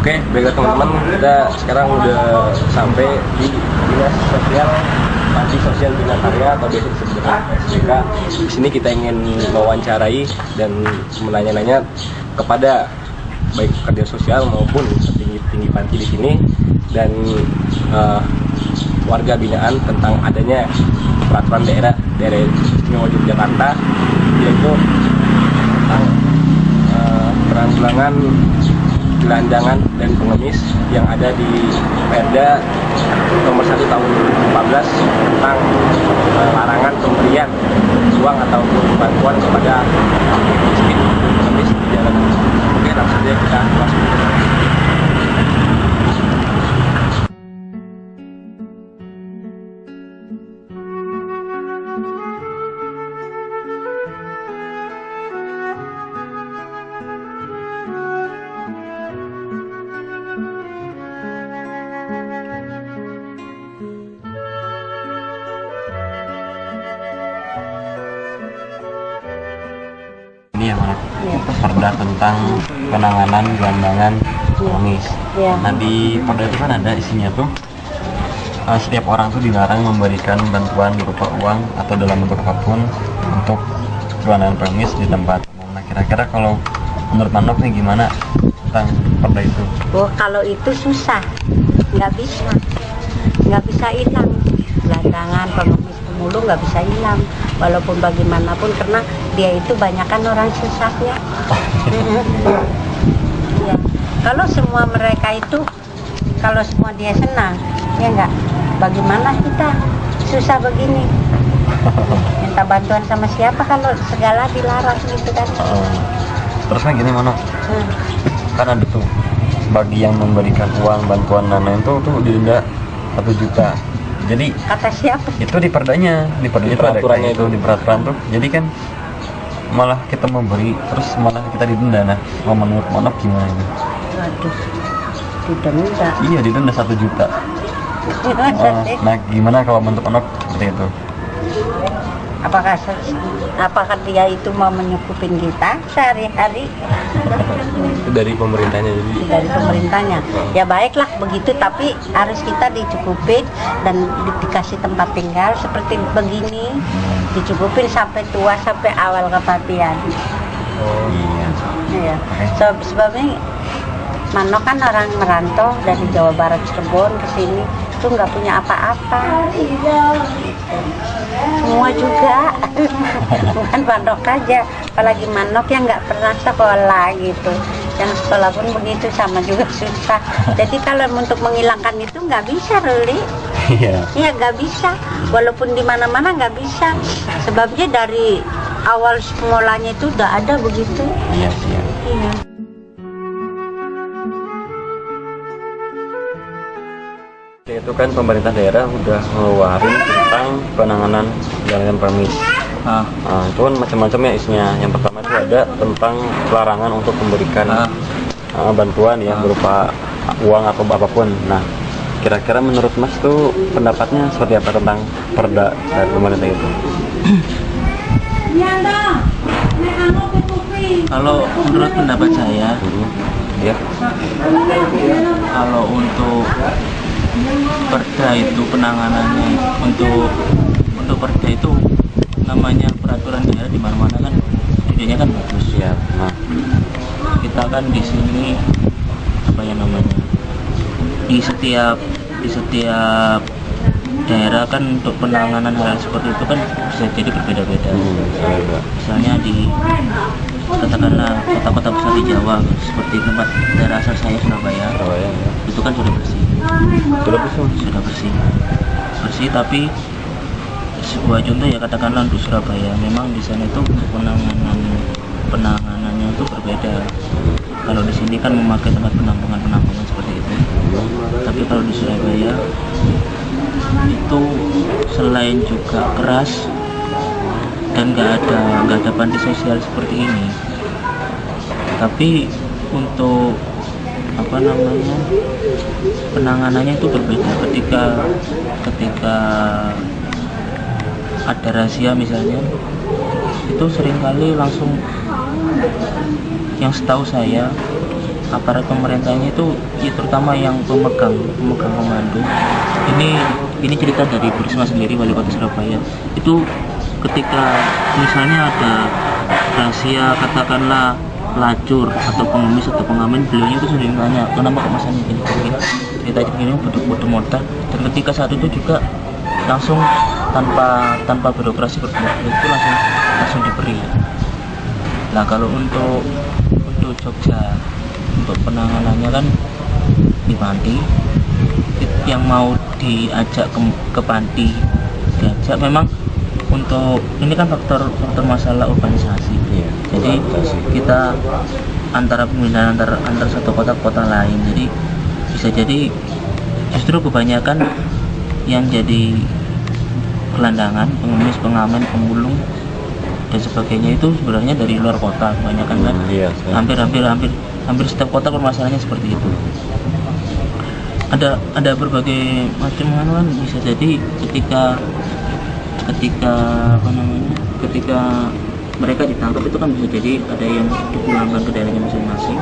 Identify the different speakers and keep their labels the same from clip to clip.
Speaker 1: Oke, baiklah teman-teman, kita sekarang udah sampai di Dinas Sosial Panti Sosial Bina Karya atau biasa disebut dengan SBK. Di sini kita ingin mewawancarai dan menanya-nanya kepada baik pekerja sosial maupun petinggi panti di sini dan warga binaan tentang adanya peraturan daerah Istimewa Yogyakarta, yaitu tentang penanggulangan gelandangan dan pengemis yang ada di Perda nomor 1 tahun 2014 tentang larangan pemberian uang ataupun bantuan kepada miskin pengemis di jalanan. Oke, langsung saja kita masuk.
Speaker 2: Ini yang mana? Perda tentang penanganan gelandangan pengemis. Nah di perda itu kan ada isinya tuh setiap orang tuh dilarang memberikan bantuan berupa uang atau dalam bentuk apapun untuk gelandangan pengemis di tempat umum. Nah kira-kira kalau menurut Manok nih gimana tentang perda itu?
Speaker 3: Oh kalau itu susah, nggak bisa hilang gelandangan pengemis pemulung, nggak bisa hilang walaupun bagaimanapun karena dia itu banyakkan orang susah ya. Ya. Kalau semua mereka itu, kalau semua dia senang, ya enggak, bagaimana kita susah begini minta bantuan sama siapa kalau segala dilarang gitu kan.
Speaker 2: Terus kan gini Manok, kan ada tuh bagi yang memberikan uang bantuan lain-lain tuh didenda 1 juta. Jadi
Speaker 3: Kata siapa?
Speaker 2: itu di perdanya
Speaker 1: Di
Speaker 2: itu ada
Speaker 1: peraturannya
Speaker 2: kayak itu di peraturan tuh. Jadi kan malah kita memberi terus malah kita didenda. Nah, mau menurut Manok gimana itu?
Speaker 3: Waduh, didenda.
Speaker 2: Iya, didenda 1 juta. Nah, gimana kalau menurut Manok seperti itu?
Speaker 3: Apakah dia itu mau menyukupin kita sehari-hari?
Speaker 1: Itu dari pemerintahnya, jadi
Speaker 3: Dari pemerintahnya ya baiklah begitu, tapi harus kita dicukupin dan dikasih tempat tinggal seperti begini, dicukupin sampai tua, sampai awal kematian.
Speaker 2: Iya.
Speaker 3: Iya. Sebabnya Manok kan orang merantau dari Jawa Barat Cirebon ke sini itu nggak punya apa-apa. Semua juga, bukan Manok aja, apalagi Manok yang nggak pernah sekolah gitu. Yang sekolah pun begitu sama juga susah. Jadi kalau untuk menghilangkan itu nggak bisa, Ruli.
Speaker 2: Iya.
Speaker 3: Iya nggak bisa, walaupun di mana-mana nggak bisa. Sebabnya dari awal semulanya itu udah ada begitu.
Speaker 2: Iya, iya.
Speaker 3: Iya.
Speaker 1: itu kan pemerintah daerah udah ngeluarin tentang penanganan gelandangan pengemis. Nah, itu kan macam-macam ya isinya. Yang pertama itu ada tentang larangan untuk memberikan bantuan ya berupa uang atau apapun. Nah, kira-kira menurut Mas tuh pendapatnya seperti apa tentang perda dari pemerintah itu?
Speaker 4: Kalau menurut pendapat saya,
Speaker 1: Ya.
Speaker 4: kalau untuk perda itu penanganannya untuk perda itu namanya peraturan daerah di mana-mana kan idenya kan bagus
Speaker 1: Ya. Nah,
Speaker 4: kita kan di sini apa ya namanya di setiap daerah kan untuk penanganan hal seperti itu kan bisa jadi berbeda-beda. Misalnya di katakanlah kota-kota besar di Jawa seperti tempat daerah asal saya Surabaya,
Speaker 1: ya.
Speaker 4: itu kan sudah bersih. Sudah bersih, tapi sebuah contoh ya katakanlah untuk Surabaya, memang di sana itu penanganannya itu berbeda. Kalau di sini kan memakai tempat penampungan seperti itu, tapi kalau di Surabaya itu selain juga keras dan nggak ada panti sosial seperti ini, tapi untuk apa namanya penanganannya itu berbeda. Ketika ada razia misalnya, itu seringkali langsung, yang setahu saya aparat pemerintahnya itu ya terutama yang pemegang komando. Ini cerita dari Bu Risma sendiri, Wali Kota Surabaya. Itu ketika misalnya ada rahasia katakanlah pelacur atau pengemis atau pengamen, beliaunya itu sering tanya kenapa kok masanya gini cerita gini bodoh modal, dan ketika saat itu juga langsung tanpa birokrasi berbuat itu langsung diberi. Nah kalau untuk Jogja, untuk penanganannya kan di Panti, yang mau diajak ke Panti diajak memang untuk ini kan faktor masalah urbanisasi. Jadi kita antara pemindahan antar satu kota ke kota lain, jadi bisa jadi justru kebanyakan yang jadi gelandangan, pengemis, pengamen, pemulung dan sebagainya itu sebenarnya dari luar kota kebanyakan kan. Hampir setiap kota permasalahannya seperti itu. Ada berbagai macam kan, bisa jadi ketika mereka ditangkap itu kan bisa jadi ada yang dipulangkan ke daerahnya masing-masing,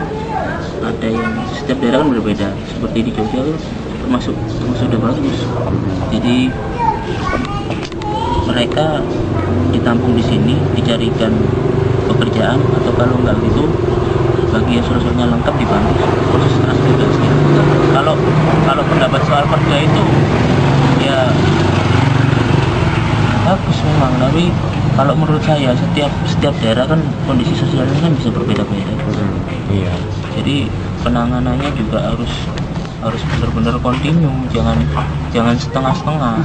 Speaker 4: ada yang setiap daerah kan berbeda. Seperti di Jogja itu termasuk udah bagus, jadi mereka ditampung di sini, dicarikan pekerjaan, atau kalau nggak gitu bagi yang surat-suratnya lengkap dibantu proses transmigrasi. Kalau pendapat soal perda itu ya bagus memang, tapi kalau menurut saya setiap daerah kan kondisi sosialnya kan bisa berbeda-beda.
Speaker 2: Iya.
Speaker 4: Jadi penanganannya juga harus benar-benar kontinu, jangan setengah-setengah.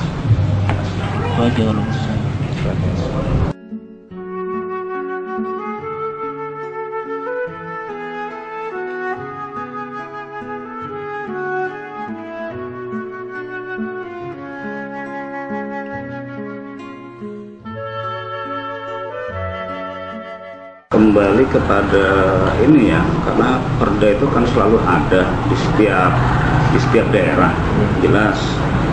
Speaker 4: Itu aja kalau menurut saya.
Speaker 5: Kembali kepada ini ya, karena perda itu kan selalu ada di setiap daerah. Jelas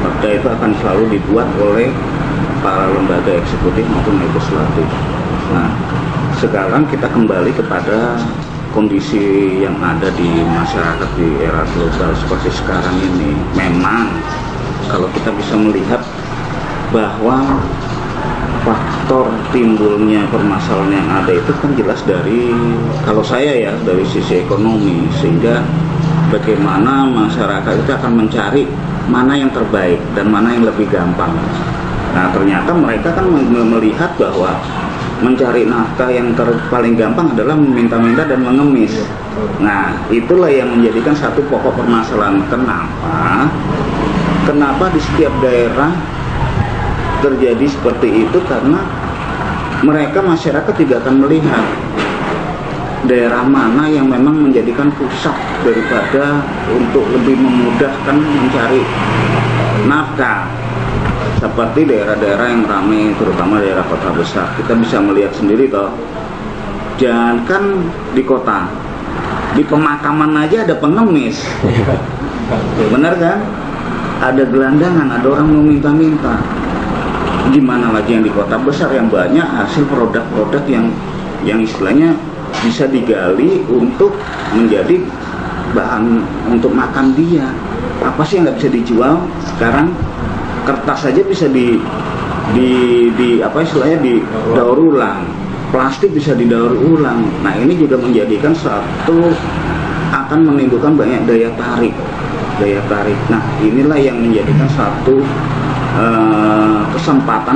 Speaker 5: perda itu akan selalu dibuat oleh para lembaga eksekutif maupun legislatif. Nah, sekarang kita kembali kepada kondisi yang ada di masyarakat di era global seperti sekarang ini. Memang kalau kita bisa melihat bahwa faktor timbulnya permasalahan yang ada itu kan jelas dari, kalau saya ya, dari sisi ekonomi, sehingga bagaimana masyarakat itu akan mencari mana yang terbaik dan mana yang lebih gampang. Nah ternyata mereka kan melihat bahwa mencari nafkah yang paling gampang adalah meminta-minta dan mengemis. Nah itulah yang menjadikan satu pokok permasalahan. Kenapa di setiap daerah terjadi seperti itu, karena mereka masyarakat tidak akan melihat daerah mana yang memang menjadikan pusat daripada untuk lebih memudahkan mencari nafkah, seperti daerah-daerah yang ramai, terutama daerah kota besar. Kita bisa melihat sendiri toh, jangankan di kota, di pemakaman aja ada pengemis. Benar kan? Ada gelandangan, ada orang mau minta-minta. Gimana lagi yang di kota besar yang banyak hasil produk-produk yang istilahnya bisa digali untuk menjadi bahan untuk makan dia. Apa sih yang nggak bisa dijual sekarang? Kertas saja bisa di apa istilahnya didaur ulang, plastik bisa didaur ulang. Nah ini juga menjadikan satu, akan menimbulkan banyak daya tarik. Nah inilah yang menjadikan satu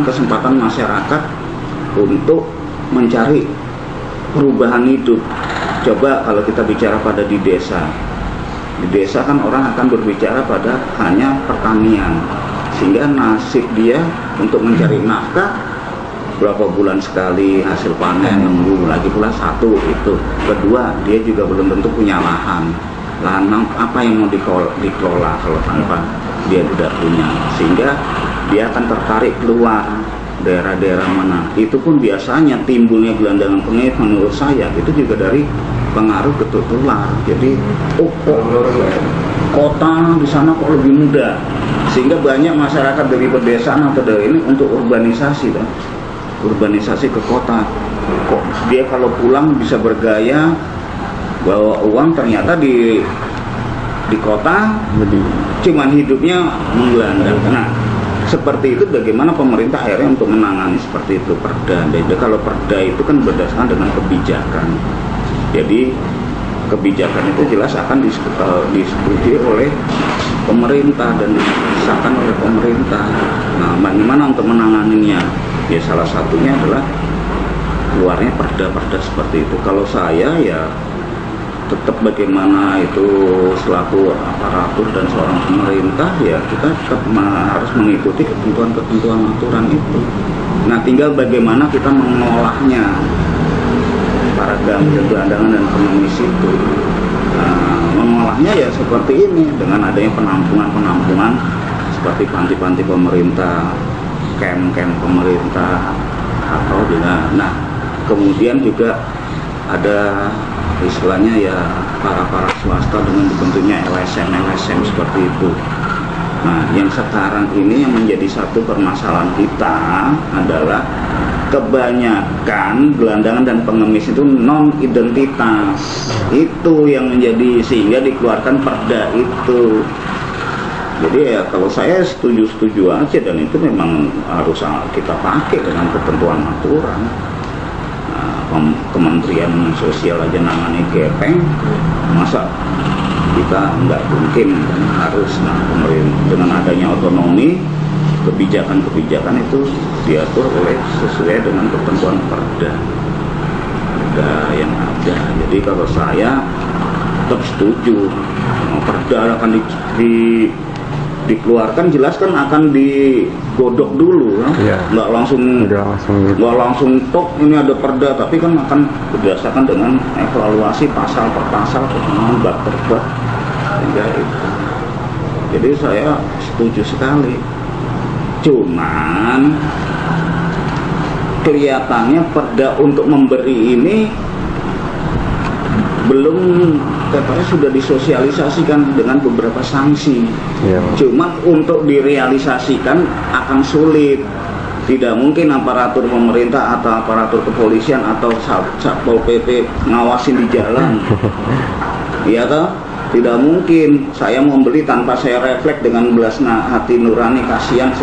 Speaker 5: kesempatan masyarakat untuk mencari perubahan hidup. Coba kalau kita bicara pada di desa kan orang akan berbicara pada hanya pertanian, sehingga nasib dia untuk mencari nafkah berapa bulan sekali hasil panen, nunggu lagi pula satu itu. Kedua, dia juga belum tentu punya lahan apa yang mau dikelola kalau tanpa dia tidak punya, sehingga dia akan tertarik keluar daerah-daerah mana. Itu pun biasanya timbulnya gelandangan pengemis menurut saya itu juga dari pengaruh ketutular. Jadi kota di sana kok lebih mudah, sehingga banyak masyarakat dari pedesaan atau dari ini untuk urbanisasi ke kota. Kok dia kalau pulang bisa bergaya bawa uang, ternyata di kota cuman hidupnya menggelandang. Nah, seperti itu bagaimana pemerintah akhirnya untuk menangani seperti itu perda. Jadi kalau perda itu kan berdasarkan dengan kebijakan. Jadi kebijakan itu jelas akan disetujui oleh pemerintah dan disahkan oleh pemerintah. Nah, bagaimana untuk menanganinya? Ya salah satunya adalah keluarnya perda-perda seperti itu. Kalau saya ya tetap bagaimana itu selaku aparatur dan seorang pemerintah, ya kita tetap harus mengikuti ketentuan-ketentuan aturan itu. Nah, tinggal bagaimana kita mengolahnya, para gelandangan dan pengemis itu. Nah, mengolahnya ya seperti ini, dengan adanya penampungan seperti panti-panti pemerintah, camp pemerintah, atau dengan, nah kemudian juga ada istilahnya ya para swasta dengan dibentuknya LSM seperti itu. Nah, yang sekarang ini yang menjadi satu permasalahan kita adalah kebanyakan gelandangan dan pengemis itu non identitas. Itu yang menjadi sehingga dikeluarkan perda itu. Jadi ya kalau saya setuju aja, dan itu memang harus kita pakai dengan ketentuan aturan. Kementerian Sosial aja namanya gepeng, masa kita nggak mungkin, harus. Nah, pemerintah dengan adanya otonomi, kebijakan itu diatur oleh sesuai dengan ketentuan perda yang ada. Jadi kalau saya tetap setuju, perda akan dikeluarkan, jelas kan akan digodok dulu, kan? Ya. Nggak langsung tok ini ada perda, tapi kan akan berdasarkan dengan evaluasi pasal per pasal, bab per bab, sehingga itu. Jadi saya setuju sekali. Cuman kelihatannya perda untuk memberi ini belum, katanya sudah disosialisasikan dengan beberapa sanksi. Ya. Cuman untuk direalisasikan akan sulit. Tidak mungkin aparatur pemerintah atau aparatur kepolisian atau Satpol PP ngawasin di jalan. Iya toh? Tidak mungkin saya mau beli tanpa saya refleks dengan belas hati nurani, kasihan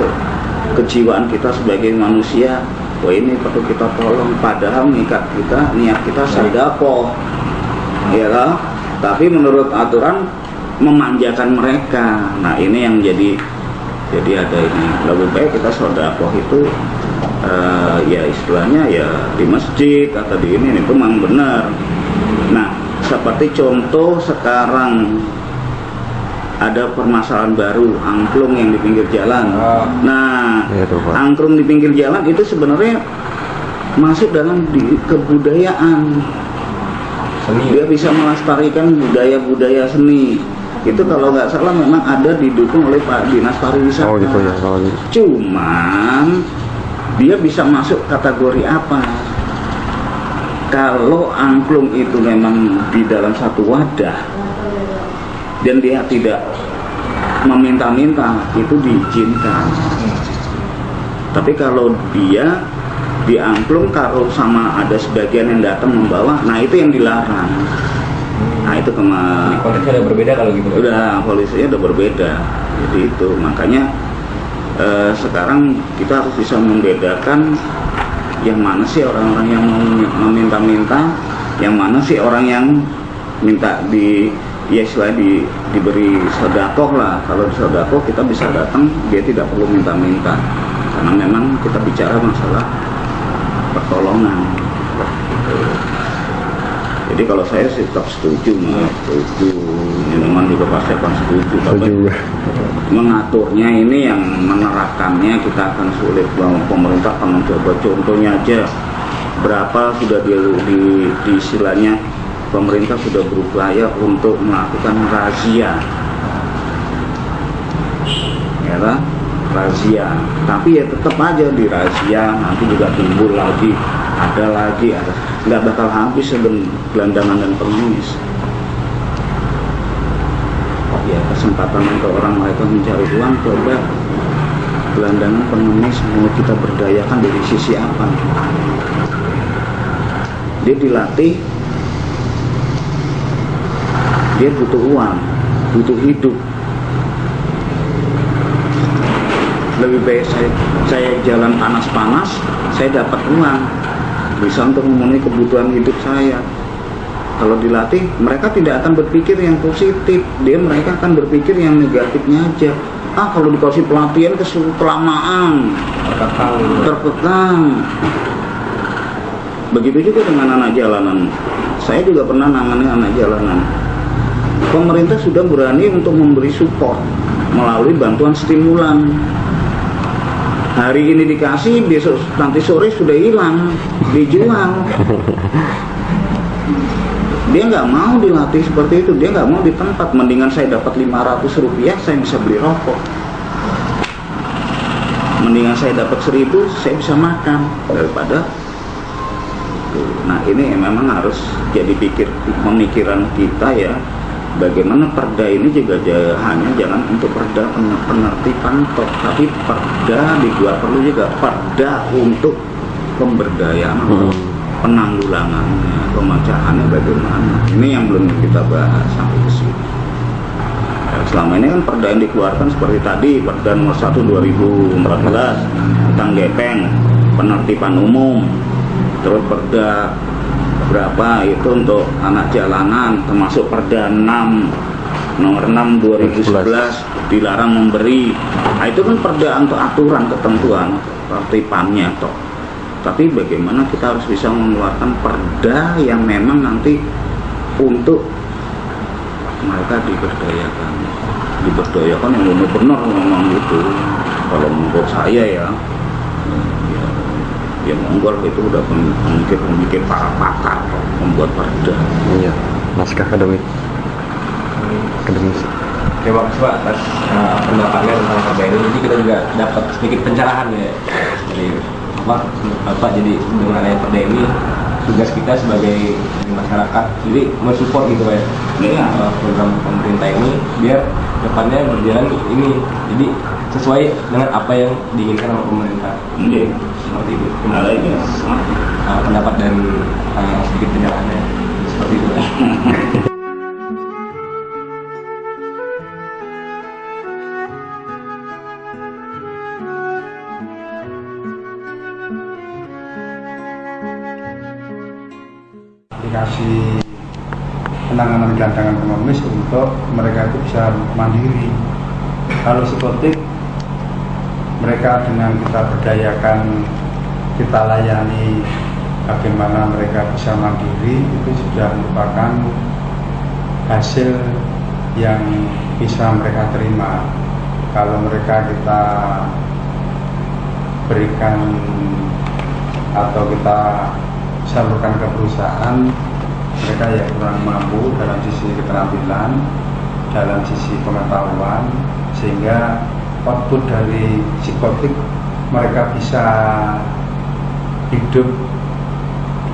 Speaker 5: kejiwaan kita sebagai manusia. Wah, ini perlu kita tolong, padahal niat kita sedekah. Ya toh? Tapi menurut aturan memanjakan mereka. Nah, ini yang jadi ada ini. Lebih baik kita sedekah itu ya istilahnya ya di masjid atau di ini itu memang benar. Nah, seperti contoh sekarang ada permasalahan baru, angklung yang di pinggir jalan. Nah, ya, angklung di pinggir jalan itu sebenarnya masuk dalam kebudayaan. Dia bisa melestarikan budaya seni. Itu kalau nggak salah memang ada didukung oleh Pak Dinas Pariwisata. Oh, gitu ya. Cuman dia bisa masuk kategori apa? Kalau angklung itu memang di dalam satu wadah dan dia tidak meminta-minta, itu diizinkan. Tapi kalau dia diangklung, kalau sama ada sebagian yang datang membawa, nah itu yang dilarang. Nah itu kondisinya udah berbeda kalau gitu. Udah, polisinya udah berbeda. Jadi itu makanya sekarang kita harus bisa membedakan yang mana sih orang-orang yang meminta-minta, yang mana sih orang yang minta diberi sedekah lah. Kalau sedekah kita bisa datang, dia tidak perlu minta-minta, karena memang kita bicara masalah pertolongan. Jadi kalau saya sih tetap setuju, memang juga pasti akan setuju. Tapi mengaturnya ini yang menerapkannya kita akan sulit. Pemerintah akan mencoba, contohnya aja berapa sudah di istilahnya pemerintah sudah berupaya untuk melakukan razia, ya kan? Razia, tapi ya tetap aja di razia nanti juga timbul lagi, ada nggak bakal habis gelandangan dan pengemis. Ya kesempatan untuk orang mereka mencari uang, coba gelandangan pengemis mau kita berdayakan dari sisi apa? Dia dilatih dia butuh uang, butuh hidup. Lebih baik saya jalan panas-panas, saya dapat uang, bisa untuk memenuhi kebutuhan hidup saya. Kalau dilatih, mereka tidak akan berpikir yang positif, mereka akan berpikir yang negatifnya aja. Kalau dikasih pelatihan kelamaan, terkekang. Begitu juga dengan anak jalanan. Saya juga pernah nangani anak jalanan. Pemerintah sudah berani untuk memberi support melalui bantuan stimulan. Hari ini dikasih, besok nanti sore sudah hilang, dijual. Dia nggak mau dilatih seperti itu, dia nggak mau di tempat. Mendingan saya dapat 500 rupiah, saya bisa beli rokok. Mendingan saya dapat 1000, saya bisa makan daripada. Nah ini memang harus jadi pemikiran kita ya. Bagaimana perda ini juga hanya jangan untuk perda penertiban tok, tapi perda dibuat perlu juga perda untuk pemberdayaan, penanggulangannya, pemecahannya bagaimana. Ini yang belum kita bahas sampai ke sini. Selama ini kan perda yang dikeluarkan seperti tadi, Perda nomor 1 2014 tentang gepeng, penertiban umum, terus perda berapa itu untuk anak jalanan, termasuk Perda 6 nomor 6 2011 dilarang memberi. Nah itu kan perda untuk aturan ketentuan tertibannya toh. Tapi bagaimana kita harus bisa mengeluarkan perda yang memang nanti untuk mereka diberdayakan yang benar-benar memang itu. Kalau menurut saya ya monggo itu udah pemikir para pakar membuat perda.
Speaker 1: Iya, naskah akademis.
Speaker 2: Terima kasih Pak atas pendapatnya tentang perda ini. Jadi kita juga dapat sedikit pencerahan ya dari Bapak. Jadi dengan adanya perda ini, tugas kita sebagai masyarakat jadi mensupport gitu Pak ya, program pemerintah ini biar depannya berjalan ini. Jadi sesuai dengan apa yang diinginkan oleh pemerintah. Seperti itu. Pendapat dan sedikit pencerahannya seperti itu.
Speaker 6: Aplikasi penanganan gelandangan pengemis untuk mereka itu bisa mandiri. Kalau psikotik, mereka dengan kita berdayakan, kita layani bagaimana mereka bisa mandiri, itu sudah merupakan hasil yang bisa mereka terima. Kalau mereka kita berikan atau kita salurkan ke perusahaan, mereka yang kurang mampu dalam sisi keterampilan, dalam sisi pengetahuan, sehingga output dari psikotik mereka bisa hidup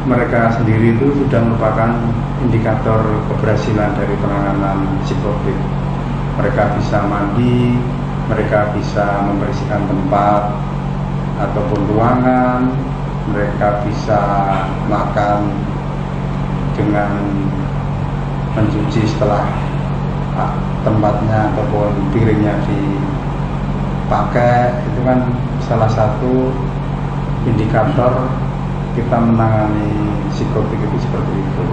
Speaker 6: mereka sendiri itu sudah merupakan indikator keberhasilan dari penanganan psikotik. Mereka bisa mandi, mereka bisa membersihkan tempat ataupun ruangan, mereka bisa makan dengan mencuci setelah tempatnya ataupun piringnya dipakai. Itu kan salah satu indikator kita menangani psikotik itu seperti itu.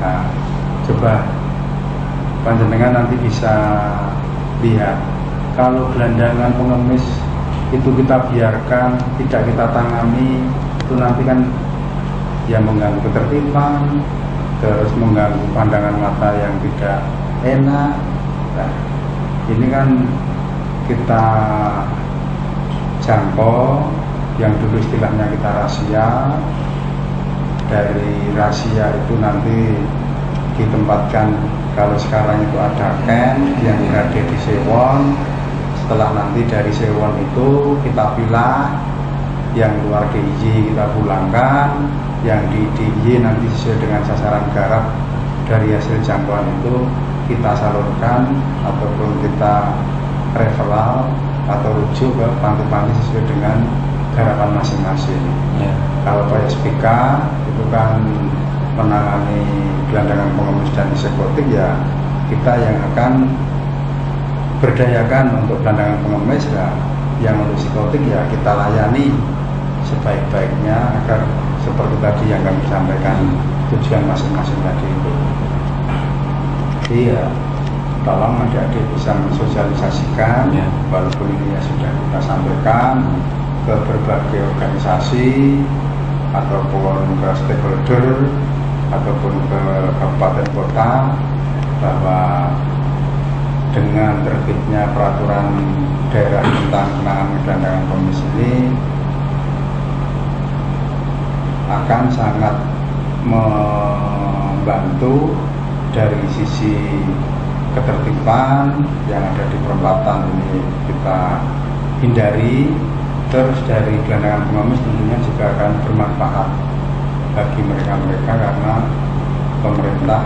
Speaker 6: Nah, coba panjenengan nanti bisa lihat, kalau gelandangan pengemis itu kita biarkan, tidak kita tangani, itu nanti kan ya mengganggu ketertiban, terus mengganggu pandangan mata yang tidak enak. Nah, ini kan kita jangkau, yang dulu istilahnya kita rahasia. Dari rahasia itu nanti ditempatkan, kalau sekarang itu ada camp yang berada di Sewon. Setelah nanti dari Sewon itu kita pilah, yang keluar DIY kita pulangkan, yang di DIY nanti sesuai dengan sasaran garap dari hasil jangkauan itu kita salurkan ataupun kita referral atau rujuk ke panti-panti sesuai dengan garapan masing-masing. Kalau PSBK itu kan menangani gelandangan pengemis dan psikotik, ya kita yang akan berdayakan untuk gelandangan pengemis, ya yang untuk psikotik ya kita layani sebaik-baiknya agar seperti tadi yang kami sampaikan tujuan masing-masing tadi itu. Jadi ya tolong adik-adik bisa mensosialisasikan, ya, walaupun ini ya sudah kita sampaikan ke berbagai organisasi ataupun ke stakeholder ataupun ke kabupaten kota, bahwa dengan terbitnya peraturan daerah tentang penanganan gelandangan pengemis ini akan sangat membantu dari sisi ketertiban yang ada di perempatan ini kita hindari. Terus dari gelandangan pengemis tentunya juga akan bermanfaat bagi mereka-mereka, karena pemerintah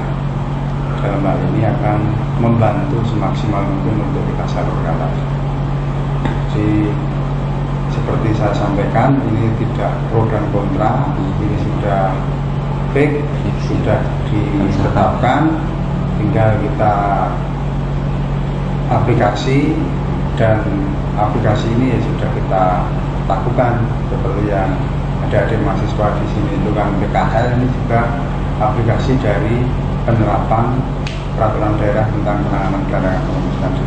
Speaker 6: dalam hal ini akan membantu semaksimal mungkin untuk kita salurkan tadi. Jadi seperti saya sampaikan, ini tidak pro dan kontra, ini sudah fix, sudah ditetapkan, tinggal kita aplikasi, dan aplikasi ini ya sudah kita lakukan seperti yang adik-adik mahasiswa di sini itu kan PKL, ini juga aplikasi dari penerapan peraturan daerah tentang penanganan gelandangan pengemis tadi.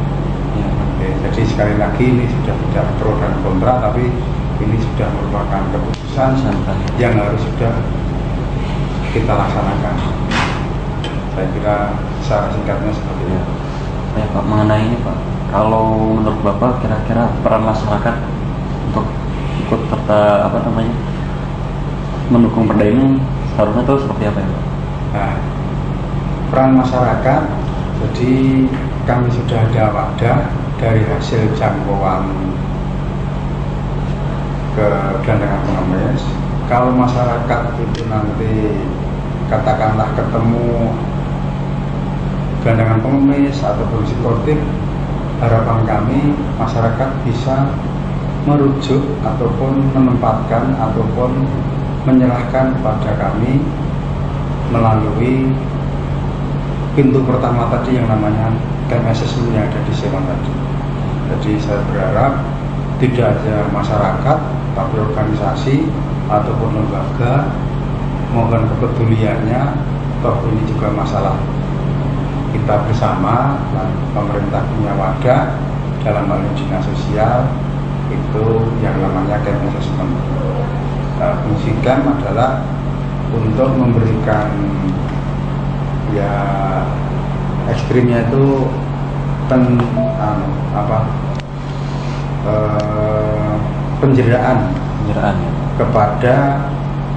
Speaker 6: Ya, oke. Jadi sekali lagi ini sudah tidak pro dan kontra, tapi ini sudah merupakan keputusan yang harus sudah kita laksanakan. Saya kira secara singkatnya seperti itu.
Speaker 2: Ya Pak, mengenai ini Pak, kalau menurut Bapak kira-kira peran masyarakat untuk ikut serta mendukung perda ini seharusnya itu seperti apa ya Pak?
Speaker 6: Nah, peran masyarakat, jadi kami sudah ada wadah dari hasil jangkauan ke gelandangan pengemis. Kalau masyarakat itu nanti katakanlah ketemu gelandangan pengemis ataupun psikotik, harapan kami masyarakat bisa merujuk ataupun menempatkan ataupun menyerahkan kepada kami melalui pintu pertama tadi yang namanya KMSS yang ada di Sewon tadi. Jadi saya berharap tidak hanya masyarakat, tapi organisasi ataupun lembaga mohon kepeduliannya, toh ini juga masalah kita bersama. Nah, pemerintah punya wadah dalam hal dinas sosial itu yang namanya camp assessment. Fungsi camp adalah untuk memberikan ya ekstrimnya itu penjeraan kepada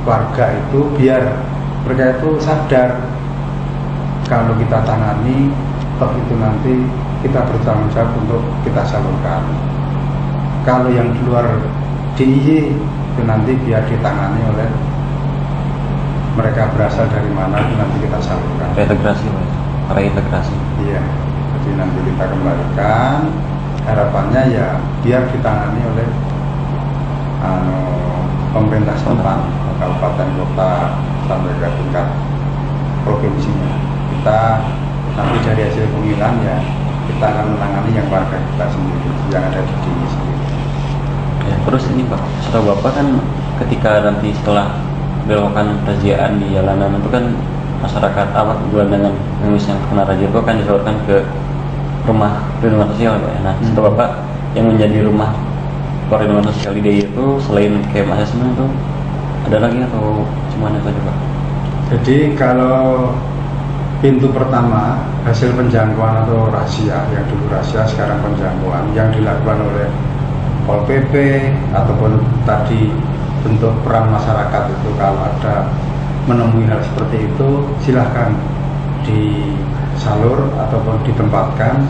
Speaker 6: warga itu, biar mereka itu sadar kalau kita tangani, toh itu nanti kita bertanggung jawab untuk kita salurkan. Kalau yang di luar DIY itu nanti biar ditangani oleh mereka berasal dari mana, itu nanti kita salurkan.
Speaker 2: Reintegrasi Pak, reintegrasi.
Speaker 6: Iya, jadi nanti kita kembalikan, harapannya ya biar ditangani oleh pemerintah setempat, kabupaten kota sampai ke tingkat provinsinya. Kita nanti dari hasil pemilihan ya kita akan menangani yang warga kita sendiri yang ada di sini sendiri.
Speaker 2: Ya, terus ini Pak, setahu Bapak kan ketika nanti setelah dilakukan razziaan di jalanan itu kan masyarakat gelandangan pengemis yang kena razia itu kan disalurkan ke rumah perlindungan sosial Pak. Nah, setahu Bapak yang menjadi rumah perlindungan sosial di DIY itu selain camp assessment itu ada lagi atau cuma itu aja Pak?
Speaker 6: Jadi kalau pintu pertama hasil penjangkauan atau razia, yang dulu razia sekarang penjangkauan yang dilakukan oleh Pol PP ataupun tadi bentuk peran masyarakat itu, kalau ada menemui hal seperti itu silahkan disalur ataupun ditempatkan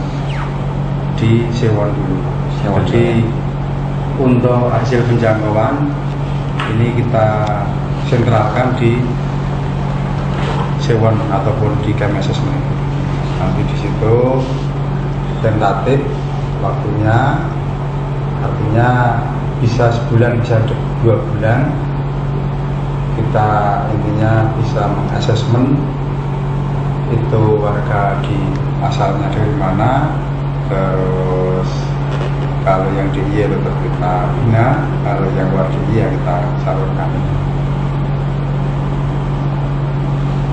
Speaker 6: di Sewon dulu. Jadi untuk hasil penjangkauan ini kita sentralkan di Sewon ataupun di camp assessment. Nanti di situ tentatif waktunya, artinya bisa sebulan bisa 2 bulan kita kita intinya bisa mengassessment itu warga di asalnya dari mana, terus kalau yang di I tetap kita bina, kalau yang luar di I ya kita salurkan.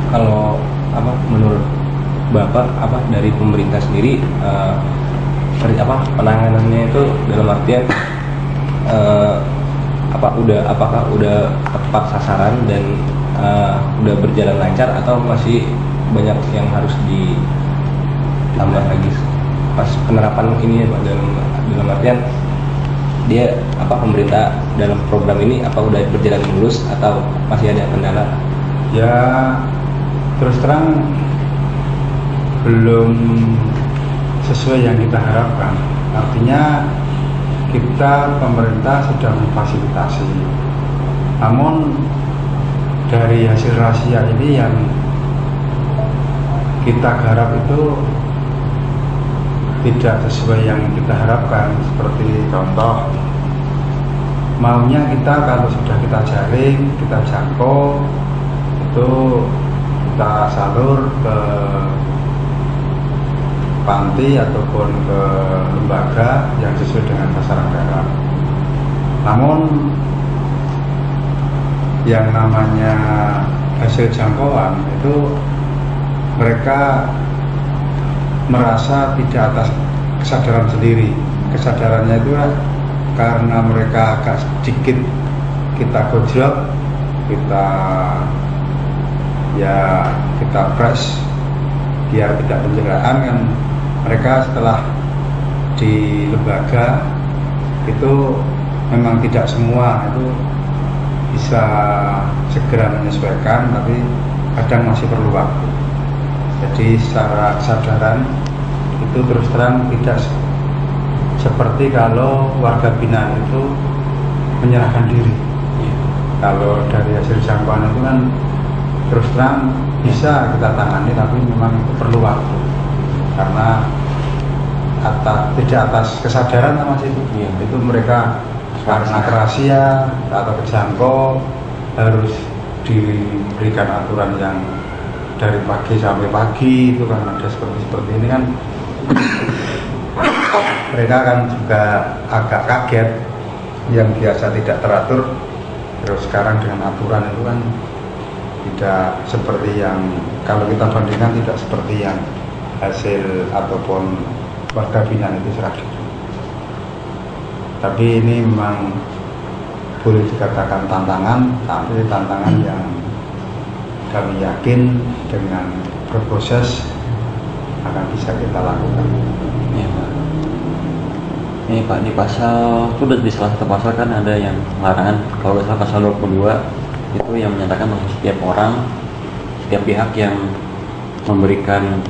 Speaker 2: Kalau menurut Bapak dari pemerintah sendiri penanganannya itu dalam artian apakah udah tepat sasaran dan udah berjalan lancar atau masih banyak yang harus ditambah lagi pas penerapan ini ya Pak, dalam artian dia pemerintah dalam program ini udah berjalan mulus atau masih ada kendala?
Speaker 6: Ya terus terang belum sesuai yang kita harapkan. Artinya kita pemerintah sudah memfasilitasi, namun dari hasil rahasia ini yang kita garap itu tidak sesuai yang kita harapkan. Seperti contoh, maunya kita kalau sudah kita jaring, kita jangkau, itu kita salur ke panti ataupun ke lembaga yang sesuai dengan sasaran garap. Namun yang namanya hasil jangkauan itu mereka merasa tidak atas kesadaran sendiri. Kesadarannya itu karena mereka agak sedikit kita gojlok, kita press biar tidak pencerahan kan. Mereka setelah di lembaga itu memang tidak semua itu bisa segera menyesuaikan, tapi kadang masih perlu waktu. Jadi secara kesadaran itu terus terang tidak seperti kalau warga binaan itu menyerahkan diri. Kalau dari hasil jangkauan itu kan terus terang bisa kita tangani, tapi memang itu perlu waktu karena tidak atas kesadaran sama itu. Itu mereka karena rahasia atau kejangkau harus diberikan aturan yang dari pagi sampai pagi itu kan ada seperti ini kan. Mereka kan juga agak kaget, yang biasa tidak teratur terus sekarang dengan aturan itu kan tidak seperti yang kalau kita bandingkan, tidak seperti yang hasil ataupun warga binaan itu serah diri. Tapi ini memang boleh dikatakan tantangan, tapi tantangan yang kami yakin dengan berproses akan bisa kita lakukan.
Speaker 1: Iya Pak. Ini Pak, di pasal itu di salah satu pasal kan ada yang larangan, kalau salah pasal 22 itu yang menyatakan bahwa setiap orang, setiap pihak yang memberikan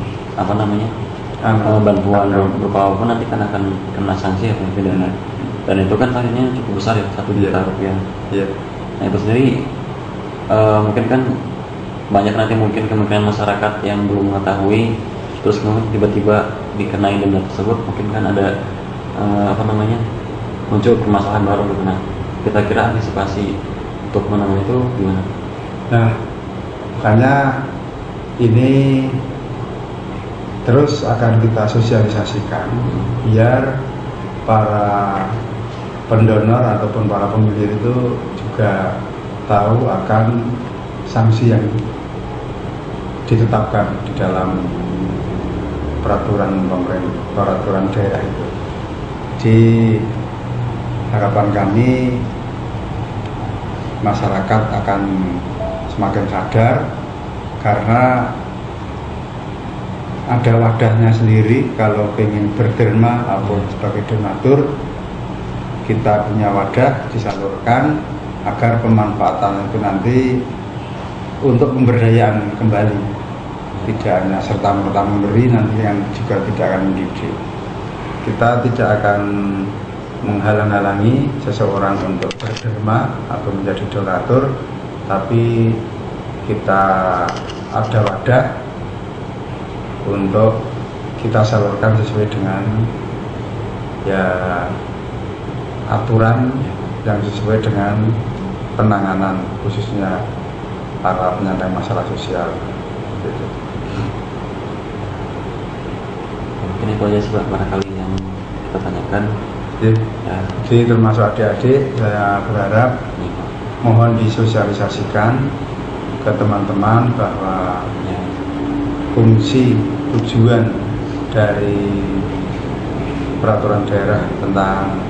Speaker 1: bantuan berupa apapun nanti kan akan kena sanksi atau pidana. Dan itu kan sanksinya cukup besar ya, 1 juta rupiah. Nah itu sendiri mungkin kan banyak nanti mungkin kemungkinan masyarakat yang belum mengetahui terus kemudian tiba-tiba dikenai denda tersebut, mungkin kan ada muncul permasalahan baru gitu. Nah kita kira antisipasi untuk menangani itu gimana?
Speaker 6: Nah makanya ini terus akan kita sosialisasikan biar para pendonor ataupun para pemilih itu juga tahu akan sanksi yang ditetapkan di dalam peraturan pemerintah, peraturan daerah itu. Di harapan kami masyarakat akan semakin sadar karena ada wadahnya sendiri. Kalau ingin berderma atau sebagai donatur, kita punya wadah disalurkan agar pemanfaatan itu nanti untuk pemberdayaan kembali, tidak hanya serta-merta memberi, nanti yang juga tidak akan mendidik. Kita tidak akan menghalang-halangi seseorang untuk berderma atau menjadi donatur, tapi kita ada wadah untuk kita salurkan sesuai dengan aturan yang sesuai dengan penanganan khususnya para penyandang masalah sosial gitu.
Speaker 2: Mungkin itu aja sih Pak, barangkali yang kita tanyakan.
Speaker 6: Ya.
Speaker 2: Ya.
Speaker 6: Jadi termasuk adik-adik, saya berharap mohon disosialisasikan ke teman-teman bahwa fungsi tujuan dari peraturan daerah tentang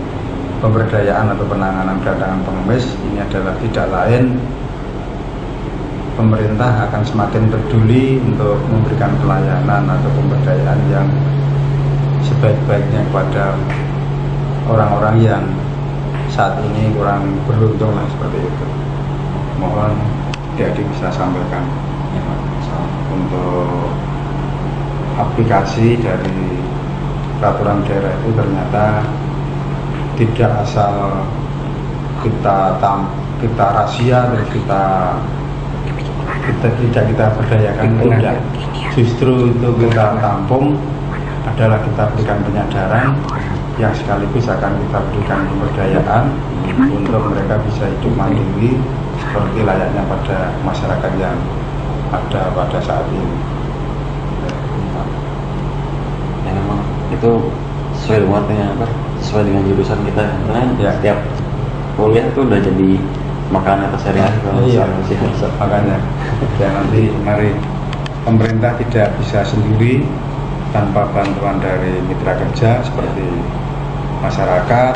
Speaker 6: pemberdayaan atau penanganan gelandangan pengemis ini adalah tidak lain, pemerintah akan semakin peduli untuk memberikan pelayanan atau pemberdayaan yang sebaik-baiknya kepada orang-orang yang saat ini kurang beruntung lah, seperti itu. Mohon adik-adik bisa sampaikan untuk aplikasi dari peraturan daerah itu ternyata tidak asal kita rahasia terus kita berdayakan, tidak, justru itu kita tampung adalah kita berikan penyadaran yang sekaligus akan kita berikan pemberdayaan untuk mereka bisa hidup mandiri seperti layaknya pada masyarakat yang ada pada saat ini.
Speaker 2: Ya memang itu sesuai dengan artinya apa? Sesuai dengan jurusan kita. Karena ya, setiap kuliah itu udah jadi makanan keseharian kalau
Speaker 6: Iya,
Speaker 2: sosial.
Speaker 6: makanya ya nanti mari pemerintah tidak bisa sendiri tanpa bantuan dari mitra kerja seperti masyarakat,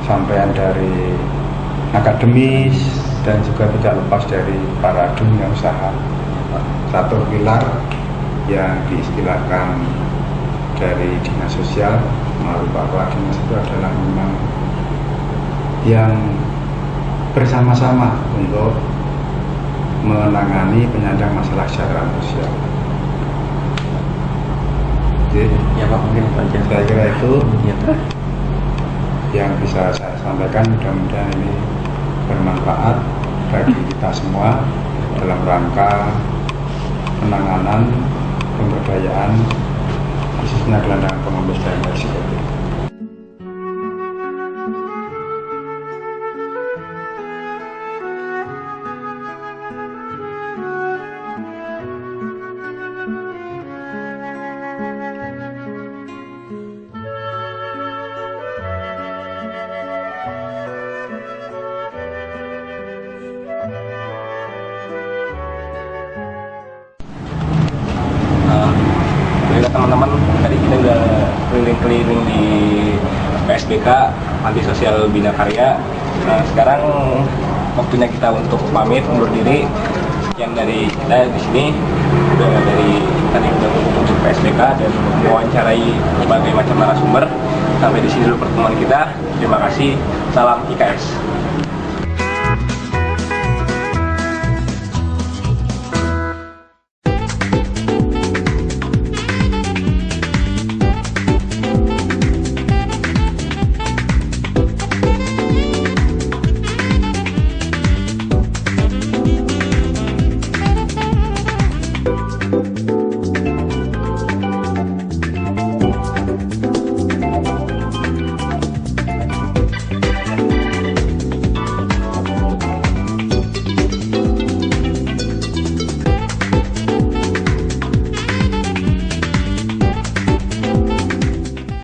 Speaker 6: sampaian dari akademis, dan juga tidak lepas dari para dunia usaha. Satu pilar yang diistilahkan dari dinas sosial melalui bahwa dinas itu adalah memang yang bersama-sama untuk menangani penyandang masalah kesejahteraan sosial. Jadi,
Speaker 2: Ya Pak, mungkin saja.
Speaker 6: saya kira itu
Speaker 2: Ya.
Speaker 6: yang bisa saya sampaikan. Mudah-mudahan ini bermanfaat bagi kita semua dalam rangka penanganan pemberdayaan khususnya gelandangan pengemis dan psikotik.
Speaker 1: Teman-teman, tadi kita udah keliling-keliling di PSBK Panti Sosial Bina Karya. Nah, sekarang waktunya kita untuk pamit undur diri. Sekian dari kita di sini, udah dari tadi udah mengunjungi PSBK dan mewawancarai berbagai macam narasumber. Sampai di sini dulu pertemuan kita. Terima kasih. Salam IKS.